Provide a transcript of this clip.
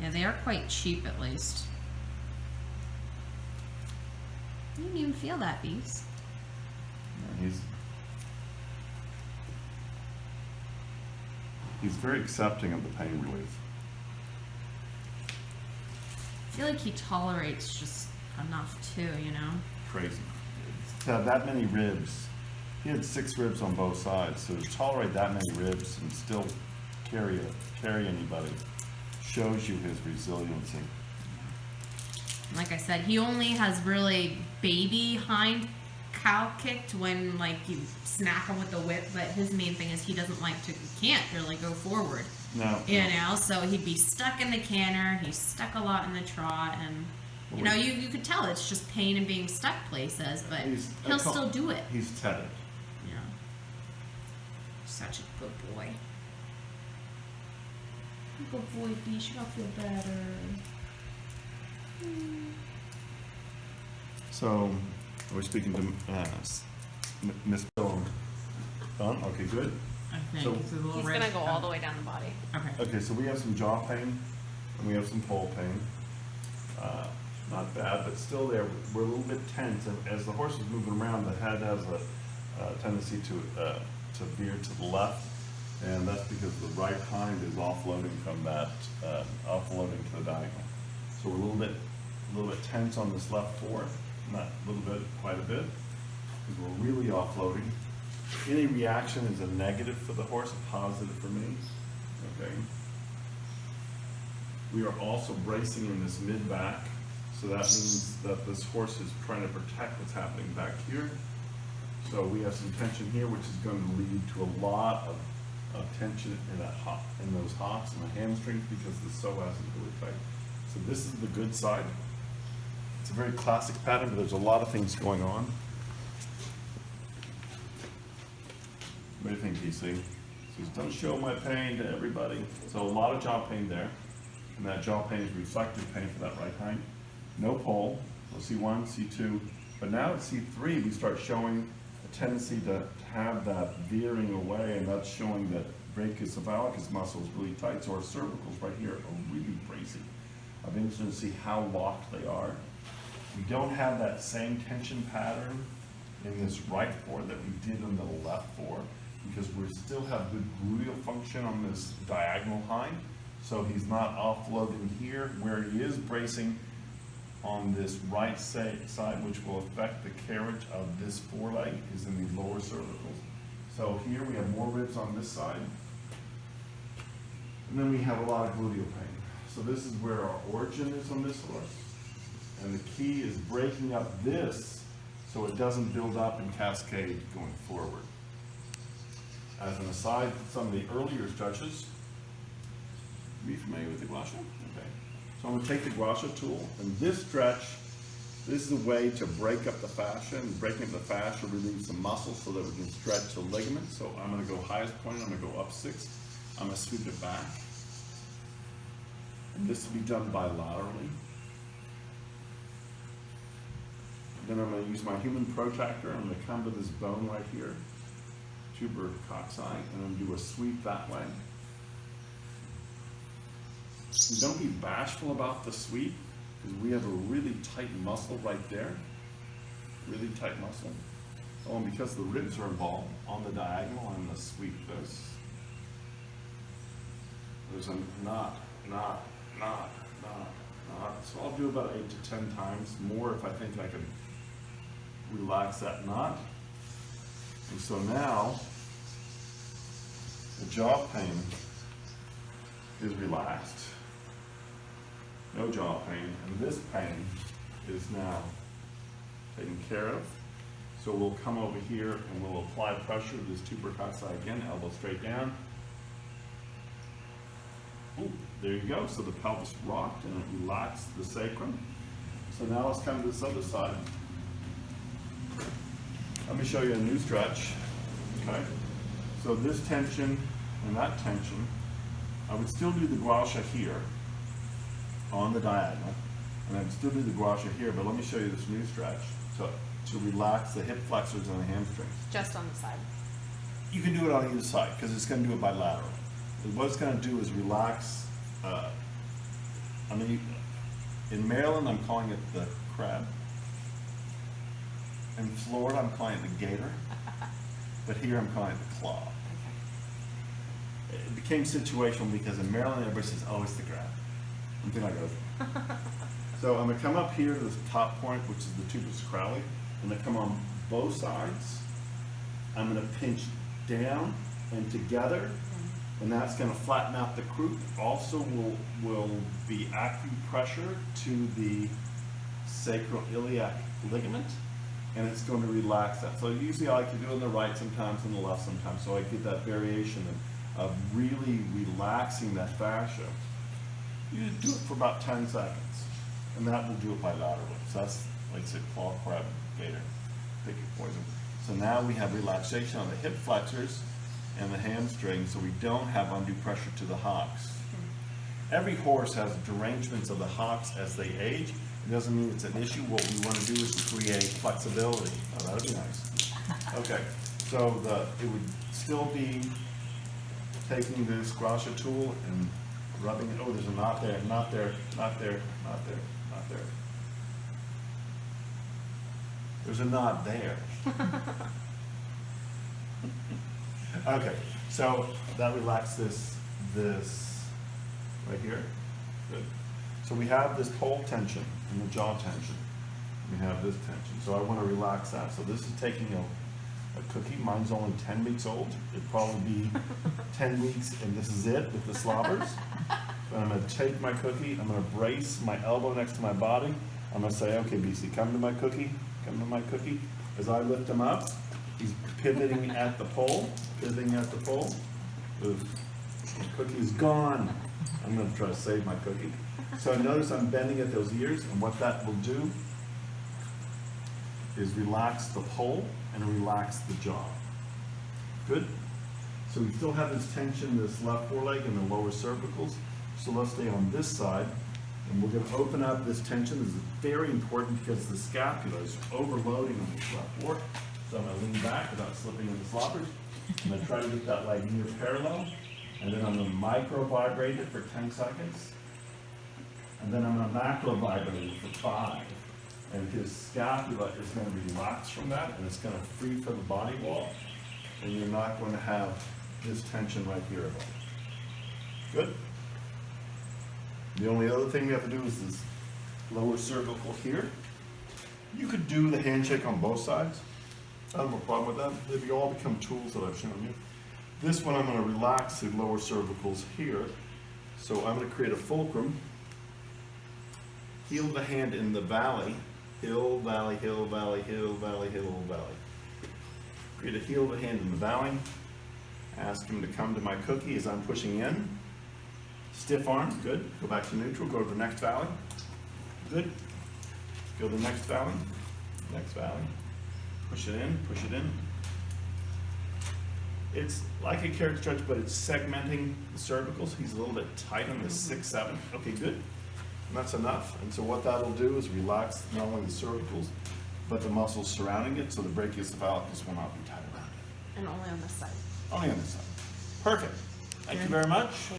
Yeah, they are quite cheap at least. You didn't even feel that, Beast. Yeah, he's very accepting of the pain relief. I feel like he tolerates just enough too, you know? Crazy. To have that many ribs, he had 6 ribs on both sides, so to tolerate that many ribs and still carry anybody shows you his resiliency. Like I said, he only has really baby hind cow kicked when like you smack him with the whip, but his main thing is he doesn't like to, he can't really go forward. No. You know, so he'd be stuck in the canter, he's stuck a lot in the trot, and you know, you could tell it's just pain and being stuck places, but he'll still do it. He's tethered. Yeah. Such a good boy. Good boy, Beast, you'll feel better. So, we're speaking to Miss Bill. Done? Okay, good. I think So- it's a little He's red. gonna go all the way down the body. Okay. Okay, so we have some jaw pain and we have some pole pain. Not bad, but still there. We're a little bit tense, and as the horse is moving around, the head has a tendency to veer to the left, and that's because the right hind is offloading from that, offloading to the diagonal. So we're a little bit tense on this left fore, not a little bit, quite a bit, because we're really offloading. Any reaction is a negative for the horse, a positive for me. Okay. We are also bracing in this mid-back, so that means that this horse is trying to protect what's happening back here. So we have some tension here, which is going to lead to a lot of tension in those hocks and the hamstrings because the psoas is really tight. So this is the good side. It's a very classic pattern, but there's a lot of things going on. What do you think, DC? Says, don't show my pain to everybody. So a lot of jaw pain there. And that jaw pain is reflective pain for that right hind. No pole. We'll C1, C2. But now at C3, we start showing a tendency to have that veering away, and that's showing that brachiocephalicus muscle is really tight. So our cervicals right here are really bracing. I'm interested to see how locked they are. We don't have that same tension pattern in this right fore that we did on the left fore, because we still have good gluteal function on this diagonal hind. So he's not offloading here. Where he is bracing on this right side, which will affect the carriage of this foreleg, is in the lower cervicals. So here we have more ribs on this side. And then we have a lot of gluteal pain. So this is where our origin is on this horse. And the key is breaking up this so it doesn't build up and cascade going forward. As an aside, some of the earlier stretches, be familiar with the gua sha? Okay. So I'm going to take the gua sha tool, and this stretch, this is a way to break up the fascia, and breaking up the fascia relieves some muscle so that we can stretch the ligaments. So I'm going to go highest point, I'm going to go up 6. I'm going to sweep it back. And this will be done bilaterally. Then I'm going to use my human protractor. I'm going to come to this bone right here, tuber cocci, and I'm going to do a sweep that way. And don't be bashful about the sweep, because we have a really tight muscle right there. Really tight muscle. Oh, and because the ribs are involved on the diagonal, I'm going to sweep this. There's a knot. So I'll do about 8 to 10 times more if I think I can relax that knot. And so now the jaw pain is relaxed. No jaw pain, and this pain is now taken care of. So we'll come over here and we'll apply pressure to this tuber cocci again, elbow straight down. Ooh, there you go. So the pelvis rocked and it relaxed the sacrum. So now let's come to this other side. Let me show you a new stretch. Okay. So this tension and that tension, I would still do the gua sha here on the diagonal, and I'd still do the gua sha here, but let me show you this new stretch to relax the hip flexors and the hamstrings. Just on the side. You can do it on either side because it's going to do it bilaterally. What it's going to do is relax I mean, in Maryland, I'm calling it the crab. In Florida, I'm calling it the gator. But here, I'm calling it the claw. It became situational because in Maryland, everybody says, oh, it's the crab. And then I go. So I'm going to come up here to the top point, which is the tuberous crowley. I'm going to come on both sides. I'm going to pinch down and together, and that's going to flatten out the croup. Also will be acupressure to the sacroiliac ligament, and it's going to relax that. So usually I like to do it on the right sometimes, on the left sometimes, so I get that variation of really relaxing that fascia. You do it for about 10 seconds, and that will do it bilaterally. So that's, like I said, claw, crab, gator, pick your poison. So now we have relaxation on the hip flexors and the hamstrings, so we don't have undue pressure to the hocks. Every horse has derangements of the hocks as they age. It doesn't mean it's an issue. What we want to do is to create flexibility. Oh, that would be nice. Okay, so it would still be taking the squasher tool and rubbing it. Oh, there's a knot there, not there, not there, not there, not there. There's a knot there. Okay, so that relaxes this right here. Good. So we have this pole tension and the jaw tension. We have this tension. So I want to relax that. So this is taking a cookie. Mine's only 10 weeks old. It'd probably be 10 weeks and this is it with the slobbers. But I'm going to take my cookie. I'm going to brace my elbow next to my body. I'm going to say, okay, BC, come to my cookie. Come to my cookie. As I lift him up, he's pivoting at the pole. Pivoting at the pole. The cookie is gone. I'm going to try to save my cookie. So notice I'm bending at those ears, and what that will do is relax the pole and relax the jaw. Good? So we still have this tension, this left foreleg and the lower cervicals. So let's stay on this side, and we're going to open up this tension. This is very important because the scapula is overloading on this left fork. So I'm going to lean back without slipping in the sloppers. I'm going to try to get that leg near parallel, and then I'm going to micro vibrate it for 10 seconds. And then I'm going to macro vibrate it for 5. And his scapula is going to relax from that, and it's going to free from the body wall. And you're not going to have this tension right here at all. Good? The only other thing we have to do is this lower cervical here. You could do the handshake on both sides. I don't have a problem with that. They all become tools that I've shown you. This one I'm going to relax the lower cervicals here. So I'm going to create a fulcrum. Heel the hand in the valley. Hill, valley, hill, valley, hill, valley, hill, valley. Create a heel of the hand in the valley. Ask him to come to my cookie as I'm pushing in. Stiff arm, good. Go back to neutral, go to the next valley. Good. Go to the next valley. Next valley. Push it in, push it in. It's like a carrot stretch, but it's segmenting the cervicals. He's a little bit tight on the 6, 7. Okay, good. And that's enough. And so what that'll do is relax not only the cervicals, but the muscles surrounding it, so the brachiocephalicus will not be tight around it. And only on this side. Only on this side. Perfect. Thank you very much.